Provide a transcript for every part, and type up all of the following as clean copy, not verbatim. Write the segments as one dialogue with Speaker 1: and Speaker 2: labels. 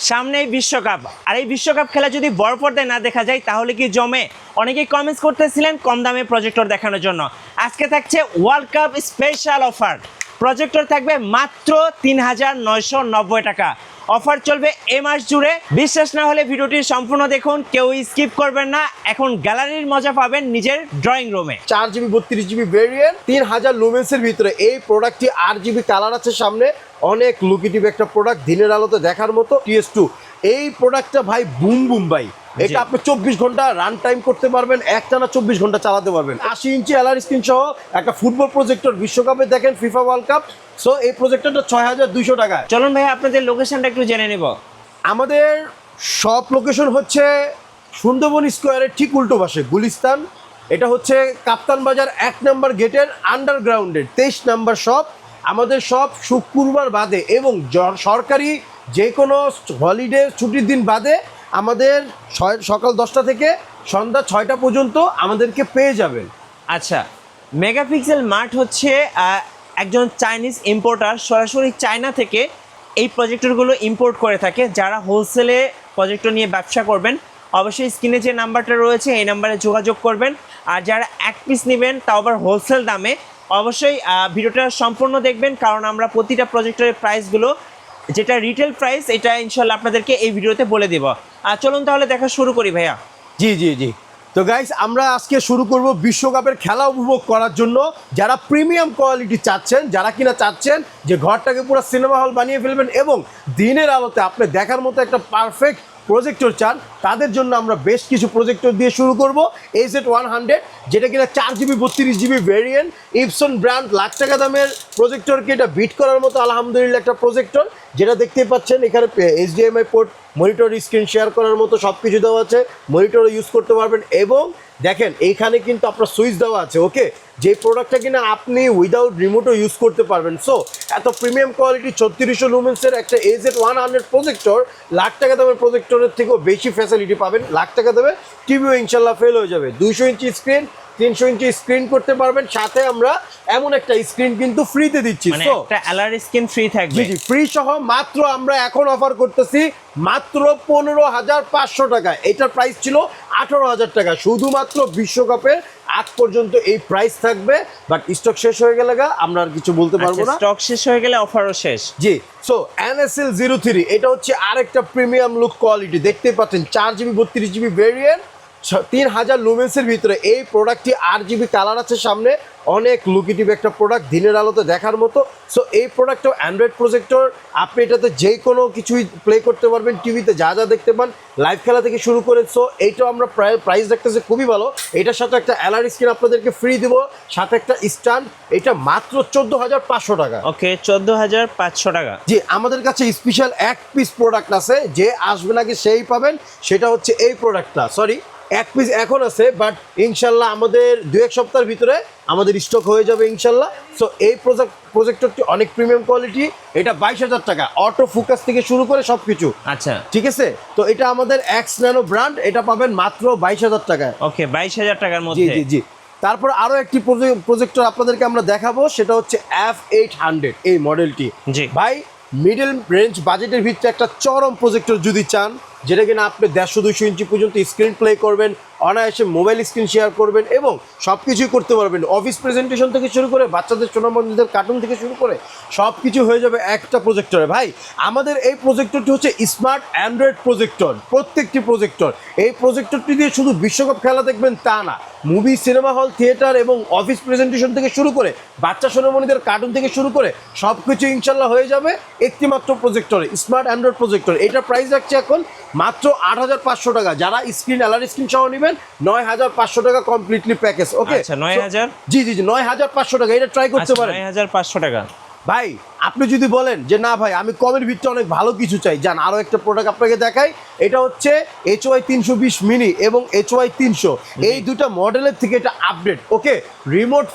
Speaker 1: সামনেই বিশ্বকাপ, আর এই বিশ্বকাপ খেলা যদি বড় পর্দায় না দেখা যায় তাহলে কি জমে? অনেকেই কমেন্টস করতেছিলেন কম দামে প্রজেক্টর দেখানোর জন্য। আজকে থাকছে world cup special offer. Projector থাকবে মাত্র ৩,৯৯০ টাকা। অফার চলবে এ মাস জুড়ে। বিশ্বাস না হলে ভিডিওটি সম্পূর্ণ দেখুন, কেউ স্কিপ করবেন না। এখন গ্যালারির মজা পাবেন নিজের ড্রয়িং রুমে।
Speaker 2: 4GB 32GB ভেরিয়েন্ট 3000 লুমেন্সের ভিতরে এই প্রোডাক্টটি 8GB কালার আছে সামনে। অনেক লুকেটিভ একটা প্রোডাক্ট, দিনের আলোতে দেখার মতো। TS2 এই প্রোডাক্টটা ভাই বুম বুম ভাই। এটা আপনি 24 ঘন্টা রান টাইম করতে পারবেন, একটানা 24 ঘন্টা চালাতে পারবেন। 80 ইঞ্চি এলআর স্ক্রিন সহ একটা ফুটবল প্রজেক্টর, বিশ্বকাপে দেখেন ফিফা ওয়ার্ল্ড কাপ। সো এই প্রজেক্টরটা 6200 টাকায়।
Speaker 1: চলুন ভাই আপনাদের লোকেশনটা একটু জেনে নেব।
Speaker 2: আমাদের সব লোকেশন হচ্ছে সুন্দরবন স্কোয়ারের ঠিক উল্টো পাশে গুলিস্তান। এটা হচ্ছে কাপ্তান বাজার 1 নম্বর গেটের আন্ডারগ্রাউন্ডের 23 নম্বর শপ। আমাদের সব শুক্রবার বাদে এবং সরকারি যে কোনো হলিডে ছুটির দিন বাদে আমাদের সকাল 10টা থেকে সন্ধ্যা 6টা পর্যন্ত আমাদেরকে পেয়ে যাবেন।
Speaker 1: আচ্ছা, মেগাপিক্সেল মার্ট হচ্ছে একজন চাইনিজ ইম্পোর্টার, সরাসরি চায়না থেকে এই প্রজেক্টরগুলো ইম্পোর্ট করে থাকে। যারা হোলসেলে প্রজেক্টর নিয়ে ব্যবসা করবেন অবশ্যই স্ক্রিনে যে নাম্বারটা রয়েছে এই নাম্বারে যোগাযোগ করবেন। আর যারা এক পিস নেবেন তাও আবার হোলসেল দামে অবশ্যই ভিডিওটা সম্পূর্ণ দেখবেন, কারণ আমরা প্রতিটা প্রজেক্টরের প্রাইসগুলো যেটা রিটেল প্রাইস এটা ইনশাল্লাহ আপনাদেরকে এই ভিডিওতে বলে দেব। আর চলুন তাহলে দেখা শুরু করি ভাইয়া।
Speaker 2: জি। তো গাইস, আমরা আজকে শুরু করব বিশ্বকাপের খেলা উপভোগ করার জন্য। যারা প্রিমিয়াম কোয়ালিটি চাচ্ছেন, যারা কিনা চাচ্ছেন যে ঘরটাকে পুরো সিনেমা হল বানিয়ে ফেলবেন এবং দিনের আলোতে আপনি দেখার মতো একটা পারফেক্ট প্রজেক্টর চান, তাদের জন্য আমরা বেশ কিছু প্রজেক্টর দিয়ে শুরু করব। AZ100 যেটা কিনা 4GB 32GB variant, Epson brand, lakh টাকা দামের প্রজেক্টরকে এটা বিট করার মতো আলহামদুলিল্লাহ একটা প্রজেক্টর। যেটা দেখতে পাচ্ছেন এখানে HDMI port, monitor, screen share করার মতো সব কিছু দেওয়া আছে। মনিটরও ইউজ করতে পারবেন এবং দেখেন এইখানে কিন্তু আপনার সুইচ দেওয়া আছে। ওকে, যে প্রোডাক্টটা কিনা আপনি উইদাউট রিমোটও ইউজ করতে পারবেন। সো এত প্রিমিয়াম কোয়ালিটি 3600 লুমেন্সের একটা AZ100 প্রজেক্টর, লাখ টাকা দামের প্রজেক্টরের থেকেও বেশি ফ্যাসিলিটি পাবেন। লাখ টাকা দেবে টিভিও ইনশাল্লাহ ফেল হয়ে যাবে। 200 ইঞ্চি স্ক্রিন, 300 ইঞ্চি স্ক্রিন করতে পারবেন। সাথে আমরা এমন একটা স্ক্রিন কিন্তু ফ্রিতে দিচ্ছি।
Speaker 1: মানে একটা এলআর স্ক্রিন ফ্রি থাকবে।
Speaker 2: জি ফ্রি সহ মাত্র আমরা এখন অফার করতেছি মাত্র 15,500 টাকা। এটার প্রাইস ছিল 18,000 টাকা। শুধুমাত্র বিশ্বকাপের আজ পর্যন্ত এই প্রাইস থাকবে, বাট স্টক শেষ হয়ে গেলে আমরা আর কিছু বলতে পারবো না।
Speaker 1: স্টক শেষ হয়ে গেলে অফারও শেষ।
Speaker 2: জি, সো NSL03 এটা হচ্ছে আরেকটা প্রিমিয়াম লুক কোয়ালিটি। দেখতে পাচ্ছেন 4GB 32GB ভেরিয়েন্ট, 3000 লুমেন্সের ভিতরে এই প্রোডাক্টটি 8GB কালার আছে সামনে। অনেক লুকেটিভ একটা প্রোডাক্ট, দিনের আলোতে দেখার মতো। সো এই প্রোডাক্টও অ্যান্ড্রয়েড প্রজেক্টর, আপনি এটাতে যে কোনো কিছুই প্লে করতে পারবেন। টিভিতে যা যা দেখতে পান, লাইভ খেলা থেকে শুরু করে। সো এইটাও আমরা প্রাইস দেখতেছি খুবই ভালো। এটার সাথে একটা এলআর স্ক্রিন আপনাদেরকে ফ্রি দিব, সাথে একটা স্ট্যান্ড। এটা মাত্র 14,500 টাকা।
Speaker 1: ওকে, 14,500 টাকা।
Speaker 2: জি, আমাদের কাছে স্পেশাল এক পিস প্রোডাক্ট আছে, যে আসবে নাকি সেই পাবেন। সেটা হচ্ছে এই প্রোডাক্টটা। সরি, এক পিস এখন আছে, বাট ইনশাল্লাহ আমাদের 2-1 সপ্তাহের ভিতরে আমাদের স্টক হয়ে যাবে ইনশাল্লাহ। সো এই প্রজেক্টরটি অনেক প্রিমিয়াম কোয়ালিটি। এটা 22,000 টাকা, অটো ফোকাস থেকে শুরু করে সব কিছু।
Speaker 1: আচ্ছা,
Speaker 2: ঠিক আছে। তো এটা আমাদের এক্স ন্যানো ব্র্যান্ড, এটা পাবেন মাত্র 22,000 টাকায়।
Speaker 1: ওকে, 22,000 টাকার মধ্যে।
Speaker 2: জি। তারপর আরো একটি প্রজেক্টর আপনাদেরকে আমরা দেখাবো, সেটা হচ্ছে F800 এই মডেলটি।
Speaker 1: জি
Speaker 2: ভাই, মিডল রেঞ্জ বাজেটের ভিতরে একটা চরম প্রজেক্টর যদি চান, যেটা কিনা আপনি 150-200 ইঞ্চি পর্যন্ত স্ক্রিন প্লে করবেন, অনায়াসে মোবাইল স্ক্রিন শেয়ার করবেন এবং সব কিছুই করতে পারবেন। অফিস প্রেজেন্টেশন থেকে শুরু করে বাচ্চাদের ছোটদের কার্টুন থেকে শুরু করে সব কিছু হয়ে যাবে একটা প্রজেক্টরে। ভাই, আমাদের এই প্রজেক্টরটি হচ্ছে স্মার্ট অ্যান্ড্রয়েড প্রজেক্টর। প্রত্যেকটি প্রজেক্টর, এই প্রজেক্টরটি দিয়ে শুধু বিশ্বকাপ খেলা দেখবেন তা না, মুভি, সিনেমা হল, থিয়েটার এবং অফিস প্রেজেন্টেশন থেকে শুরু করে বাচ্চা সোনামণিদের কার্টুন থেকে শুরু করে সব কিছু ইনশাল্লাহ হয়ে যাবে একটি মাত্র প্রজেক্টরে, স্মার্ট অ্যান্ড্রয়েড প্রজেক্টর। এটার প্রাইস রাখছে এখন মাত্র 8,500 টাকা। যারা স্ক্রিন এলআর স্ক্রিন সহ নেবেন 9,500 টাকা কমপ্লিটলি প্যাকেজ। ওকে,
Speaker 1: আচ্ছা, 9,000।
Speaker 2: জি 9,500 টাকা। এটা ট্রাই করতে পারেন।
Speaker 1: 9,500 টাকা।
Speaker 2: ভাই, আপনি যদি বলেন যে না ভাই আমি কমের ভিতরে অনেক ভালো কিছু চাই, যান আরও একটা প্রোডাক্ট আপনাকে দেখাই। এটা হচ্ছে HY 320 মিনি এবং HY 300, এই দুটা মডেলের থেকে এটা আপডেট। ওকে, রিমোট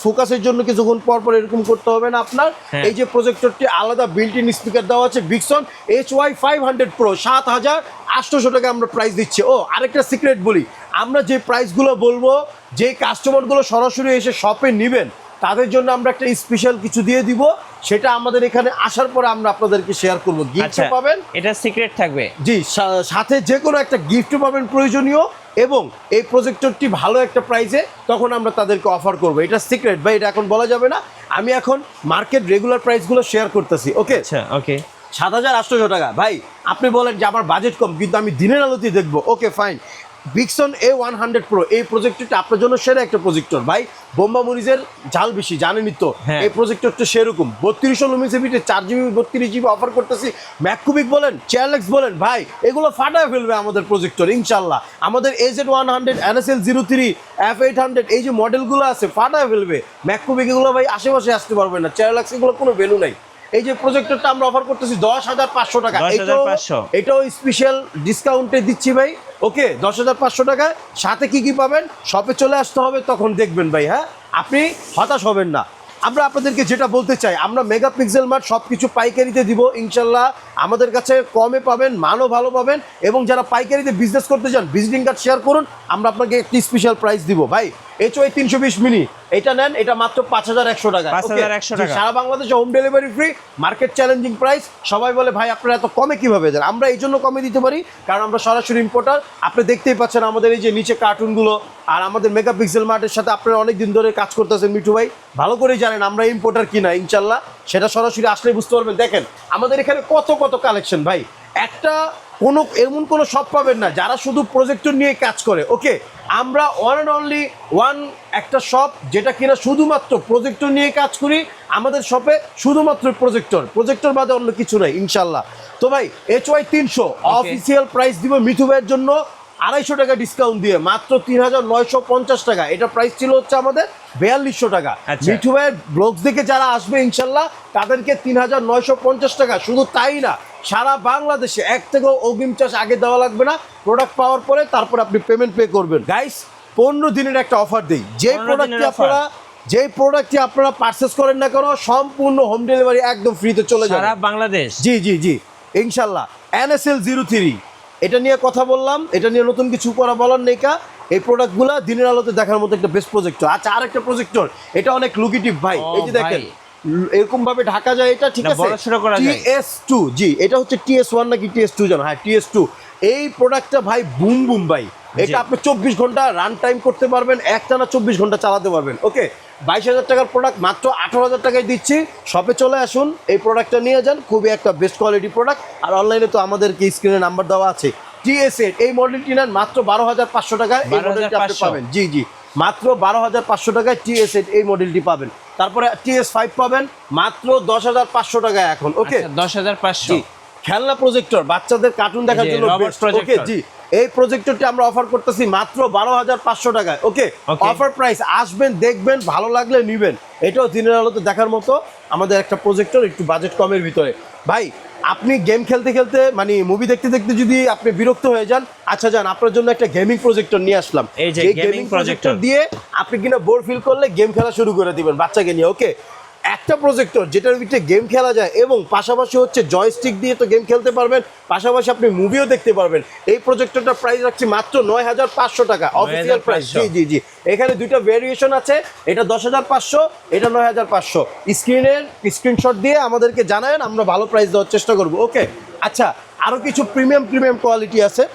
Speaker 2: ফোকাসের জন্য কিছুক্ষণ পর এরকম করতে হবে না আপনার। এই যে প্রজেক্টরটি আলাদা বিল্ট ইন স্পিকার দেওয়া আছে, বিক্সন HY 500 Pro 7,800 টাকা আমরা প্রাইস দিচ্ছি। ও আরেকটা সিক্রেট বলি, আমরা যে প্রাইসগুলো বলবো, যে কাস্টমারগুলো সরাসরি এসে শপে নেবেন তাদের জন্য আমরা একটা স্পেশাল কিছু দিয়ে দিব, সেটা আমাদের এখানে আসার পরে আমরা আপনাদেরকে শেয়ার করব। গিফট পাবেন,
Speaker 1: এটা সিক্রেট থাকবে।
Speaker 2: জি, সাথে যে কোনো একটা গিফট পাবেন প্রয়োজনীয়, এবং এই প্রজেক্টরটি ভালো একটা প্রাইসে তখন আমরা তাদেরকে অফার করব। এটা সিক্রেট ভাই, এটা এখন বলা যাবে না। আমি এখন মার্কেট রেগুলার প্রাইসগুলো শেয়ার করতেছি। ওকে,
Speaker 1: আচ্ছা, ওকে।
Speaker 2: 7,800 টাকা। ভাই আপনি বলেন যে আমার বাজেট কম কিন্তু আমি দিনের আলোতেই দেখবো, ওকে ফাইন। বিক্সন A100 Pro এই প্রজেক্টরটা আপনার জন্য সেরা একটা প্রজেক্টর ভাই। বোম্বা মরিচের ঝাল বেশি জানেনই তো,
Speaker 1: হ্যাঁ।
Speaker 2: এই প্রজেক্টরটা সেরকম 3200 লুমেন্সের ভিতরে 4GB 32GB অফার করতেছি। ম্যাককুবিক বলেন, চেয়ারলেক্স বলেন, ভাই এগুলো ফাটায় ফেলবে আমাদের প্রজেক্টর ইনশাল্লাহ। আমাদের AZ100, NSL 03, F800 এই যে মডেলগুলো আছে ফাটায় ফেলবে। ম্যাককুবিক এগুলো ভাই আশেপাশে আসতে পারবে না, চেয়ারলেক্স এগুলো কোনো ভ্যালু নাই। এই যে প্রজেক্টরটা আমরা অফার করতেছি 10,500 টাকা,
Speaker 1: 10,500
Speaker 2: এটাও স্পেশাল ডিসকাউন্টে দিচ্ছি ভাই। ওকে, 10,500 টাকায় সাথে কি কি পাবেন, শপে চলে আসতে হবে, তখন দেখবেন ভাই। হ্যাঁ, আপনি হতাশ হবেন না। আমরা আপনাদেরকে যেটা বলতে চাই, আমরা মেগাপিক্সেল মার্ট সব কিছু পাইকারিতে দিব ইনশাল্লাহ। আমাদের কাছে কমে পাবেন, মানও ভালো পাবেন, এবং যারা পাইকারিতে বিজনেস করতে চান ভিজিটিং কার্ড শেয়ার করুন, আমরা আপনাকে একটি স্পেশাল প্রাইস দিব ভাই। HY 320 মিনি এটা নেন, এটা মাত্র 5,100 টাকা।
Speaker 1: 5,100 টাকা,
Speaker 2: সারা বাংলাদেশে home delivery free, market challenging price. সবাই বলে ভাই আপনারা এত কমে কিভাবে দেন, আমরা এই জন্য কমে দিতে পারি কারণ আমরা সরাসরি ইম্পোর্টার। আপনি দেখতেই পাচ্ছেন আমাদের এই যে নিচে কার্টুনগুলো, আর আমাদের মেগাপিক্সেল মার্টের সাথে আপনারা অনেক দিন ধরে কাজ করতেছেন মিঠু ভাই, ভালো করেই জানেন আমরা ইম্পোর্টার কিনা ইনশাল্লাহ। সেটা সরাসরি আসলে বুঝতে পারবেন। দেখেন আমাদের এখানে কত কত কালেকশন ভাই, একটা এমন কোনো শপ পাবেন না যারা শুধু প্রজেক্টর নিয়ে কাজ করে। ওকে, আমরা ওয়ান অ্যান্ড অনলি একটা শপ যেটা কিনা শুধুমাত্র প্রজেক্টর নিয়ে কাজ করি। আমাদের শপে শুধুমাত্র প্রজেক্টর বাদে অন্য কিছু নাই ইনশাল্লাহ। তো ভাই HY 300 অফিসিয়াল প্রাইস দিব মিঠু ভাইয়ের জন্য 250 টাকা ডিসকাউন্ট দিয়ে মাত্র 3,950 টাকা। এটা প্রাইস ছিল হচ্ছে আমাদের 4,200 টাকা। মিঠু ভাইয়ের ব্লগস দেখে যারা আসবে ইনশাল্লাহ তাদেরকে 3,950 টাকা। শুধু তাই না, সারা বাংলাদেশে এক থেকেও অগ্রিম চার্জ আগে দেওয়া লাগবে না, প্রোডাক্ট পাওয়ার পরে তারপর আপনি পেমেন্ট পে করবেন। গাইস 15 দিনের একটা অফার দেই, যেই প্রোডাক্টটি আপনারা পারচেস করেন না কেন সম্পূর্ণ হোম ডেলিভারি একদম ফ্রিতে চলে যাবে
Speaker 1: সারা বাংলাদেশ।
Speaker 2: জি জি জি ইনশাল্লাহ। NSL 03 এটা নিয়ে কথা বললাম, এটা নিয়ে নতুন কিছু করা বলার নেই কা। এই প্রোডাক্টগুলো দিনের আলোতে দেখার মতো একটা বেস্ট প্রজেক্টর। আচ্ছা, আরেকটা প্রজেক্টর, এটা অনেক লুকেটিভ ভাই। এই যে দেখেন এরকম ভাবে ঢাকা যায় এটা, ঠিক আছে। TS2, জি এটা হচ্ছে TS1 নাকি TS2 জানো? হ্যাঁ TS2। এই প্রোডাক্টটা ভাই বুম বুম ভাই, এটা আপনি 24 ঘন্টা রান টাইম করতে পারবেন, একটানা 24 ঘন্টা চালাতে পারবেন। ওকে, 22,000 টাকার প্রোডাক্ট মাত্র 18,000 টাকায় দিচ্ছি। শপে চলে আসুন, এই প্রোডাক্টটা নিয়ে যান, খুবই একটা বেস্ট কোয়ালিটি প্রোডাক্ট। আর অনলাইনে তো আমাদেরকে স্ক্রিনে নাম্বার দেওয়া আছে। TS8 এই মডেলটি নেন মাত্র 12,500 টাকায় এই মডেলটি আপনি পাবেন। জি জি, মাত্র 12,500 টাকায় TS8 এই মডেলটি পাবেন। তারপরে TS5 পাবেন মাত্র 10,500 টাকায় এখন। ওকে,
Speaker 1: 10,500।
Speaker 2: খেলনা প্রজেক্টর, বাচ্চাদের কার্টুন দেখার জন্য বেস্ট। ওকে জি, এই প্রজেক্টরটি আমরা অফার করতেছি মাত্র 12,500 টাকায়। ওকে, অফার প্রাইস, আসবেন দেখবেন ভালো লাগলে নিবেন। এটাও দিনের আলোতে দেখার মতো আমাদের একটা প্রজেক্টর, একটু বাজেট কমের ভিতরে। ভাই আপনি গেম খেলতে খেলতে মানে মুভি দেখতে দেখতে যদি আপনি বিরক্ত হয়ে যান, আচ্ছা যান আপনার জন্য একটা গেমিং প্রজেক্টর নিয়ে আসলাম।
Speaker 1: এই যে গেমিং প্রজেক্টর
Speaker 2: দিয়ে আপনি কিনা বোর ফিল করলে গেম খেলা শুরু করে দিবেন বাচ্চাকে নিয়ে। ওকে, একটা প্রজেক্টর যেটার ভিতরে গেম খেলা যায় এবং পাশাপাশি হচ্ছে জয়স্টিক দিয়ে তো গেম খেলতে পারবেন, পাশাপাশি আপনি মুভিও দেখতে পারবেন। এই প্রজেক্টরটার প্রাইস রাখছি মাত্র 9,500 টাকা, অফিসিয়াল প্রাইস। জি জি জি, এখানে দুইটা ভেরিয়েশন আছে, এটা 10,500, এটা 9,500। স্ক্রিনশট দিয়ে আমাদেরকে জানাবেন, আমরা ভালো প্রাইস দেওয়ার চেষ্টা করবো। ওকে, আচ্ছা আরও কিছু প্রিমিয়াম কোয়ালিটি আছে।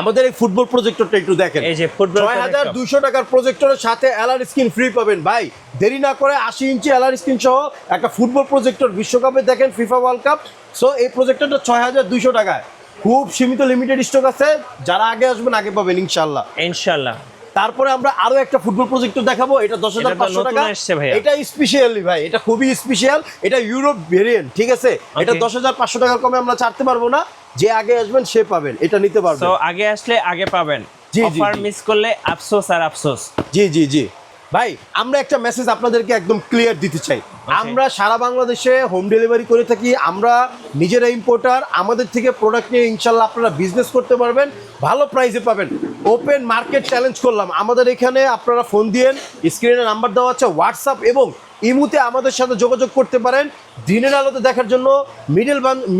Speaker 2: আমাদের এই ফুটবল প্রজেক্টরটা একটু দেখেন,
Speaker 1: এই যে ফুটবল
Speaker 2: 6,200 টাকার প্রজেক্টরের সাথে এলআর স্ক্রিন ফ্রি পাবেন। ভাই দেরি না করে 80 ইঞ্চি এলআর স্ক্রিন সহ একটা ফুটবল প্রজেক্টর, বিশ্বকাপে দেখেন ফিফা ওয়ার্ল্ড কাপ। সো এই প্রজেক্টরটা 6,200 টাকায়, খুব সীমিত লিমিটেড স্টক আছে, যারা আগে আসবেন আগে পাবেন ইনশাল্লাহ ইনশাল্লাহ। তারপরে আমরা আরো একটা ফুটবল প্রজেক্টর দেখাবো, এটা 10,500 টাকা। এটা স্পেশালি ভাই, এটা খুবই স্পেশাল, এটা ইউরোপ ভেরিয়েন্ট, ঠিক আছে। এটা 10,500 টাকার কমে আমরা ছাড়তে পারবো না, যে আগে আসবেন সে পাবেন, এটা নিতে পারবেন।
Speaker 1: তো আগে আসলে আগে পাবেন, অফার মিস করলে আফসোস আর আফসোস।
Speaker 2: জি জি জি ভাই, আমরা একটা মেসেজ আপনাদেরকে একদম ক্লিয়ার দিতে চাই। আমরা সারা বাংলাদেশে হোম ডেলিভারি করে থাকি, আমরা নিজেরা ইম্পোর্টার। আমাদের থেকে প্রোডাক্ট নিয়ে ইনশাল্লাহ আপনারা বিজনেস করতে পারবেন, ভালো প্রাইসে পাবেন। ওপেন মার্কেট চ্যালেঞ্জ করলাম, আমাদের এখানে আপনারা ফোন দিয়েন, স্ক্রিনে নাম্বার দেওয়া আছে, হোয়াটসঅ্যাপ এবং ইমুতে আমাদের সাথে যোগাযোগ করতে পারেন। দিনের আলোতে দেখার জন্য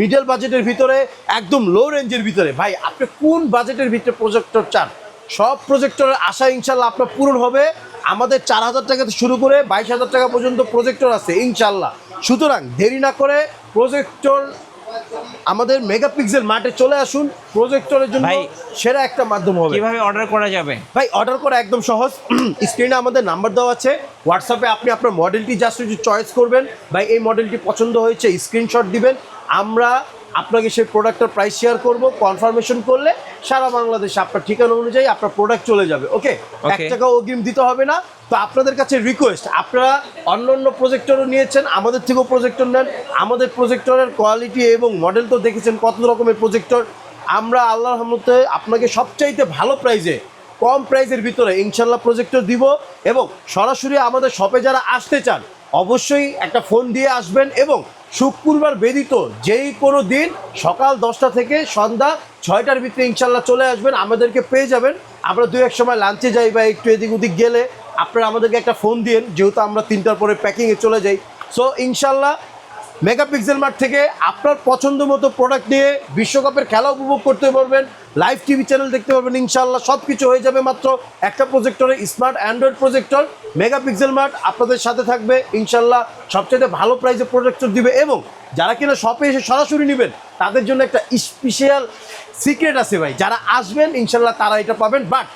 Speaker 2: মিডল বাজেটের ভিতরে, একদম লো রেঞ্জের ভিতরে। ভাই আপনি কোন বাজেটের ভিতরে প্রজেক্টর চান সব প্রজেক্টরের আশা ইনশাল্লাহ আপনার পূরণ হবে। আমাদের 4,000 টাকা থেকে শুরু করে 22,000 টাকা পর্যন্ত প্রজেক্টর আছে ইনশাল্লাহ। সুতরাং দেরি না করে প্রজেক্টর আমাদের মেগাপিক্সেল মার্টে চলে আসুন, প্রজেক্টরের জন্য
Speaker 1: ভাই,
Speaker 2: সেরা একটা মাধ্যম হবে।
Speaker 1: কিভাবে অর্ডার করা যাবে?
Speaker 2: ভাই অর্ডার করা একদম সহজ। স্ক্রিনে আমাদের নাম্বার দেওয়া আছে, হোয়াটসঅ্যাপে আপনি আপনার মডেলটি জাস্ট একটু চয়েস করবেন, ভাই এই মডেলটি পছন্দ হয়েছে, স্ক্রিনশট দিবেন, আমরা আপনাকে সেই প্রোডাক্টের প্রাইস শেয়ার করব। কনফার্মেশন করলে সারা বাংলাদেশে আপনার ঠিকানা অনুযায়ী আপনার প্রোডাক্ট চলে যাবে। ওকে, 1 টাকাও অগ্রিম দিতে হবে না। তো আপনাদের কাছে রিকোয়েস্ট, আপনারা অন্য অন্য প্রজেক্টরও নিয়েছেন, আমাদের থেকেও প্রজেক্টর নেন। আমাদের প্রজেক্টরের কোয়ালিটি এবং মডেল তো দেখেছেন কত রকমের প্রজেক্টর। আমরা আল্লাহর রহমতে আপনাকে সবচাইতে ভালো প্রাইসে, কম প্রাইসের ভিতরে ইনশাল্লাহ প্রজেক্টর দিব। এবং সরাসরি আমাদের শপে যারা আসতে চান অবশ্যই একটা ফোন দিয়ে আসবেন, এবং শুক্রবার ব্যতীত যেই কোনো দিন সকাল 10টা থেকে সন্ধ্যা 6টার ভিতরে ইনশাল্লাহ চলে আসবেন, আমাদেরকে পেয়ে যাবেন। আমরা 2-1 সময় লাঞ্চে যাই বা একটু এদিক ওদিক গেলে আপনারা আমাদেরকে একটা ফোন দিন, যেহেতু আমরা 3টার পরে প্যাকিংয়ে চলে যাই। সো ইনশাল্লাহ মেগাপিক্সেল মার্ট থেকে আপনার পছন্দ মতো প্রোডাক্ট নিয়ে বিশ্বকাপের খেলা উপভোগ করতে পারবেন, লাইভ টিভি চ্যানেল দেখতে পারবেন ইনশাল্লাহ। সব কিছু হয়ে যাবে মাত্র একটা প্রজেক্টরে, smart Android projector. Megapixel mart আপনাদের সাথে থাকবে ইনশাল্লাহ, সবচেয়ে ভালো প্রাইসে প্রজেক্টর দিবে। এবং যারা কিনা শপে এসে সরাসরি নেবেন তাদের জন্য একটা স্পেশাল সিক্রেট আছে ভাই, যারা আসবেন ইনশাল্লাহ তারা এটা পাবেন। বাট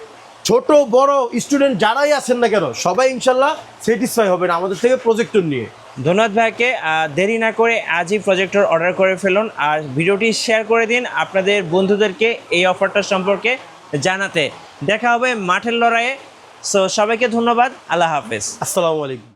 Speaker 2: ছোট বড় স্টুডেন্ট যারাই আছেন না কেন সবাই ইনশাল্লাহ স্যাটিসফাই হবেন আমাদের থেকে প্রজেক্টর নিয়ে।
Speaker 1: ধন্যবাদ ভাইকে। দেরি না করে আজই প্রজেক্টর অর্ডার করে ফেলুন, আর ভিডিওটি শেয়ার করে দিন আপনাদের বন্ধুদেরকে এই অফারটা সম্পর্কে জানাতে। দেখা হবে মাঠের লড়াইয়ে। সো সবাইকে ধন্যবাদ, আল্লাহ হাফেজ,
Speaker 2: আসসালামু আলাইকুম।